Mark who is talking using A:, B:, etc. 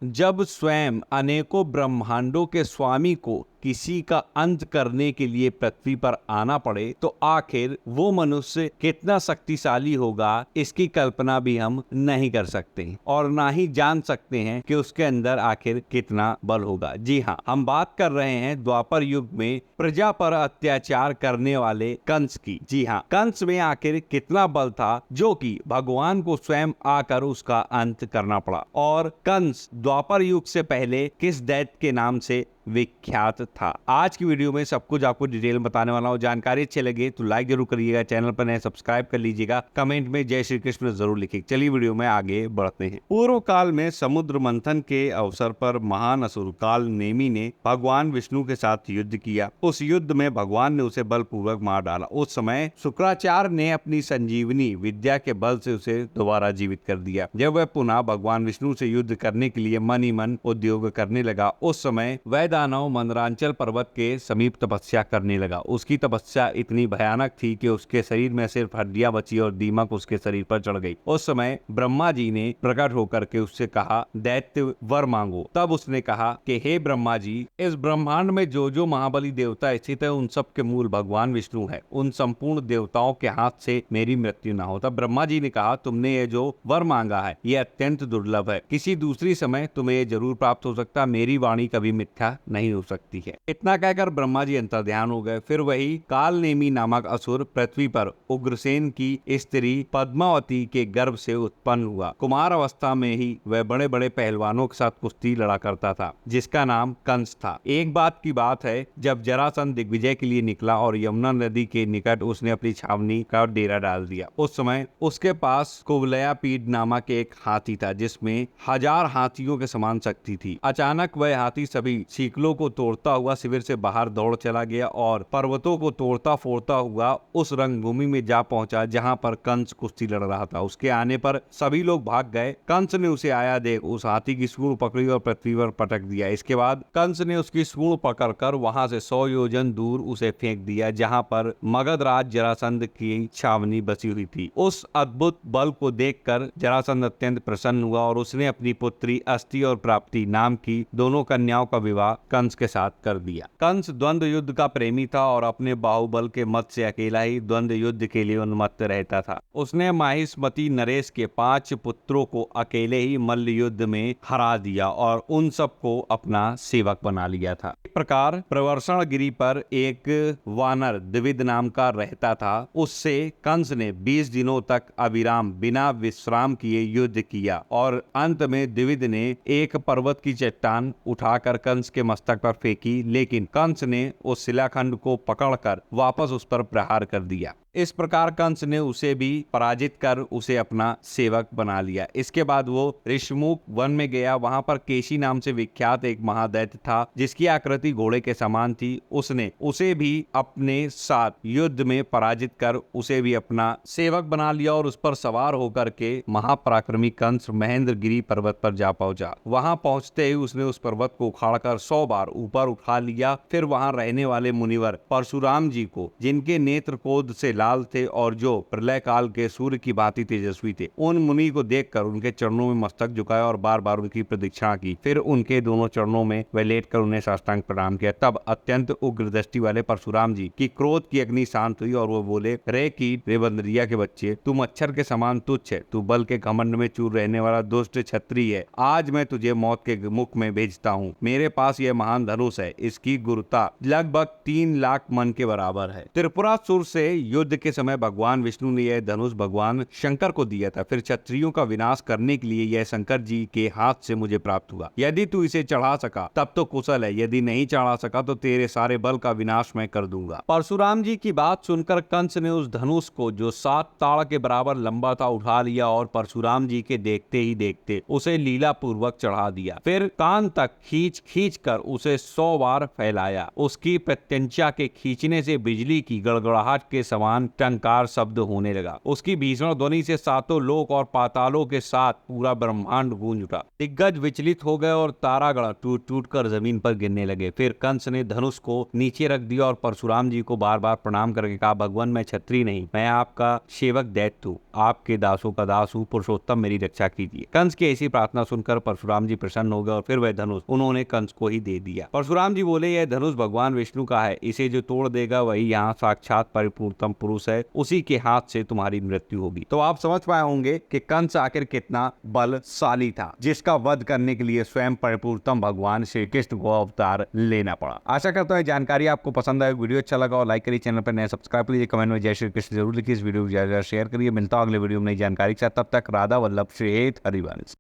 A: जब स्वयं अनेकों ब्रह्मांडों के स्वामी को किसी का अंत करने के लिए पृथ्वी पर आना पड़े तो आखिर वो मनुष्य कितना शक्तिशाली होगा, इसकी कल्पना भी हम नहीं कर सकते और ना ही जान सकते हैं कि उसके अंदर आखिर कितना बल होगा। जी हाँ, हम बात कर रहे हैं द्वापर युग में प्रजा पर अत्याचार करने वाले कंस की। जी हाँ, कंस में आखिर कितना बल था जो कि भगवान को स्वयं आकर उसका अंत करना पड़ा। और कंस द्वापर युग से पहले किस दैत्य के नाम से विख्यात था। आज की वीडियो में सब कुछ आपको डिटेल में बताने वाला हूँ। जानकारी अच्छी लगे तो लाइक जरूर करिएगा, चैनल पर नए सब्सक्राइब कर लीजिएगा, कमेंट में जय श्री कृष्ण जरूर लिखिए। चलिए वीडियो में आगे बढ़ते हैं। पूर्व काल में समुद्र मंथन के अवसर पर महान असुर काल नेमी ने भगवान विष्णु के साथ युद्ध किया। उस युद्ध में भगवान ने उसे बलपूर्वक मार डाला। उस समय शुक्राचार्य ने अपनी संजीवनी विद्या के बल से उसे दोबारा जीवित कर दिया। जब वह पुनः भगवान विष्णु से युद्ध करने के लिए मन ही मन उद्योग करने लगा, उस समय वह दानव मंदरांचल पर्वत के समीप तपस्या करने लगा। उसकी तपस्या इतनी भयानक थी कि उसके शरीर में सिर्फ हड्डियां बची और दीमक उसके शरीर पर चढ़ गई। उस समय ब्रह्मा जी ने प्रकट होकर के उससे कहा, दैत्य वर मांगो। तब उसने कहा कि हे ब्रह्मा जी, इस ब्रह्मांड में जो जो महाबली देवता स्थित है उन सब के मूल भगवान विष्णु है। उन संपूर्ण देवताओं के हाथ से मेरी मृत्यु न हो। तब ब्रह्मा जी ने कहा, तुमने ये जो वर मांगा है ये अत्यंत दुर्लभ है। किसी दूसरी समय तुम्हें ये जरूर प्राप्त हो सकता। मेरी वाणी कभी मिथ्या नहीं हो सकती है। इतना कहकर ब्रह्मा जी अंतर्ध्यान हो गए। फिर वही कालनेमी नामक असुर पृथ्वी पर उग्रसेन की स्त्री पद्मावती के गर्भ से उत्पन्न हुआ। कुमार अवस्था में ही वह बड़े बड़े पहलवानों के साथ कुश्ती लड़ा करता था, जिसका नाम कंस था। एक बात की बात है, जब जरासंध दिग्विजय के लिए निकला और यमुना नदी के निकट उसने अपनी छावनी का डेरा डाल दिया, उस समय उसके पास कुवलयापीड नामक एक हाथी था जिसमें 1000 हाथियों के समान शक्ति थी। अचानक वह हाथी सभी शिकलों को तोड़ता हुआ शिविर से बाहर दौड़ चला गया और पर्वतों को तोड़ता फोड़ता हुआ उस रंगभूमि में जा पहुंचा जहां पर कंस कुश्ती लड़ रहा था। उसके आने पर सभी लोग भाग गए। कंस ने उसे आया देख उस हाथी की सूंड पकड़ी और पृथ्वी पर पटक दिया। इसके बाद कंस ने उसकी सूंड पकड़कर वहां से 100 योजन दूर उसे फेंक दिया, जहां पर मगधराज जरासंध की छावनी बसी हुई थी। उस अद्भुत बल को देखकर जरासंध अत्यंत प्रसन्न हुआ और उसने अपनी पुत्री अस्ति और प्राप्ति नाम की दोनों कन्याओं का विवाह कंस के साथ कर दिया। कंस द्वंद्व युद्ध का प्रेमी था और अपने बाहुबल के मत से अकेला ही द्वंद्व युद्ध के लिए उन्मत्त रहता था। उसने माहिष्मती नरेश के 5 पुत्रों को अकेले ही मल्ल युद्ध में हरा दिया और उन सबको अपना सेवक बना लिया था। इस प्रकार प्रवर्षण गिरी पर एक वानर द्विविद नाम का रहता था। उससे कंस ने 20 दिनों तक अविराम बिना विश्राम किए युद्ध किया और अंत में द्विविद ने एक पर्वत की चट्टान उठाकर कंस के मस्तक पर फेंकी, लेकिन कंस ने उस शिलाखंड को पकड़कर वापस उस पर प्रहार कर दिया। इस प्रकार कंस ने उसे भी पराजित कर उसे अपना सेवक बना लिया। इसके बाद वो ऋषमुख वन में गया। वहां पर केशी नाम से विख्यात एक महादैत्य था जिसकी आकृति घोड़े के समान थी। उसने उसे भी अपने साथ युद्ध में पराजित कर उसे भी अपना सेवक बना लिया और उस पर सवार होकर के महापराक्रमी कंस महेंद्रगिरी पर्वत पर जा पहुंचा। वहां पहुंचते ही उसने उस पर्वत को उखाड़कर 100 बार ऊपर उठा लिया। फिर वहां रहने वाले मुनिवर परशुराम जी को, जिनके नेत्र क्रोध से लाल थे और जो प्रलय काल के सूर्य की भांति तेजस्वी थे, उन मुनि को देखकर उनके चरणों में मस्तक झुकाया और बार बार उनकी प्रदक्षिणा की। फिर उनके दोनों चरणों में वह लेटकर उन्हें साष्टांग प्रणाम किया। तब अत्यंत उग्र दृष्टि वाले परशुराम जी की क्रोध की अग्नि शांत हुई और वो बोले, रे कीट, रे बंदरिया के बच्चे, तू मच्छर के समान तुच्छ है, तू बल के घमंड में चूर रहने वाला दुष्ट क्षत्रिय है। आज मैं तुझे मौत के मुख में भेजता हूँ। मेरे पास यह महान धनुष है, इसकी गुरुता लगभग 3 लाख मन के बराबर है। त्रिपुरासुर से युद्ध के समय भगवान विष्णु ने यह धनुष भगवान शंकर को दिया था। फिर क्षत्रियों का विनाश करने के लिए यह शंकर जी के हाथ से मुझे प्राप्त हुआ। यदि तू इसे चढ़ा सका तब तो कुशल है, यदि नहीं चढ़ा सका तो तेरे सारे बल का विनाश मैं कर दूंगा। परशुराम जी की बात सुनकर कंस ने उस धनुष को, जो 7 ताड़ के बराबर लंबा था, उठा लिया और परशुराम जी के देखते ही देखते उसे लीला पूर्वक चढ़ा दिया। फिर कान तक खींच खींच कर उसे 100 बार फैलाया। उसकी प्रत्यंचा के खींचने से बिजली की गड़गड़ाहट के समान समान टंकार शब्द होने लगा। उसकी भीषण ध्वनि से सातों लोक और पातालों के साथ पूरा ब्रह्मांड गूंज उठा। दिग्गज विचलित हो गए और तारागण टूट टूट कर जमीन पर गिरने लगे। फिर कंस ने धनुष को नीचे रख दिया और परशुराम जी को बार बार प्रणाम करके कहा, भगवान मैं क्षत्रिय नहीं, मैं आपका सेवक दैत्य हूँ, आपके दासों का दास हूँ, पुरुषोत्तम मेरी रक्षा कीजिए। कंस की ऐसी प्रार्थना सुनकर परशुराम जी प्रसन्न हो गए और फिर वह धनुष उन्होंने कंस को ही दे दिया। परशुराम जी बोले, यह धनुष भगवान विष्णु का है, इसे जो तोड़ देगा वही यहाँ साक्षात परिपूर्णतम पुरुष है, उसी के हाथ से तुम्हारी मृत्यु होगी। तो आप समझ पाए होंगे कि कंस आखिर कितना बलशाली था, जिसका वध करने के लिए स्वयं परिपूर्णतम भगवान श्री कृष्ण को अवतार लेना पड़ा। आशा करता हूँ जानकारी आपको पसंद आई, वीडियो अच्छा लगा और लाइक करिए, चैनल पर नए सब्सक्राइब कीजिए, कमेंट में जय श्री कृष्ण जरूर लिखिए, इस वीडियो को ज्यादा शेयर करिए। मिलता हूं अगले वीडियो में नई जानकारी के साथ, तब तक राधा वल्लभ श्री हरिवंश।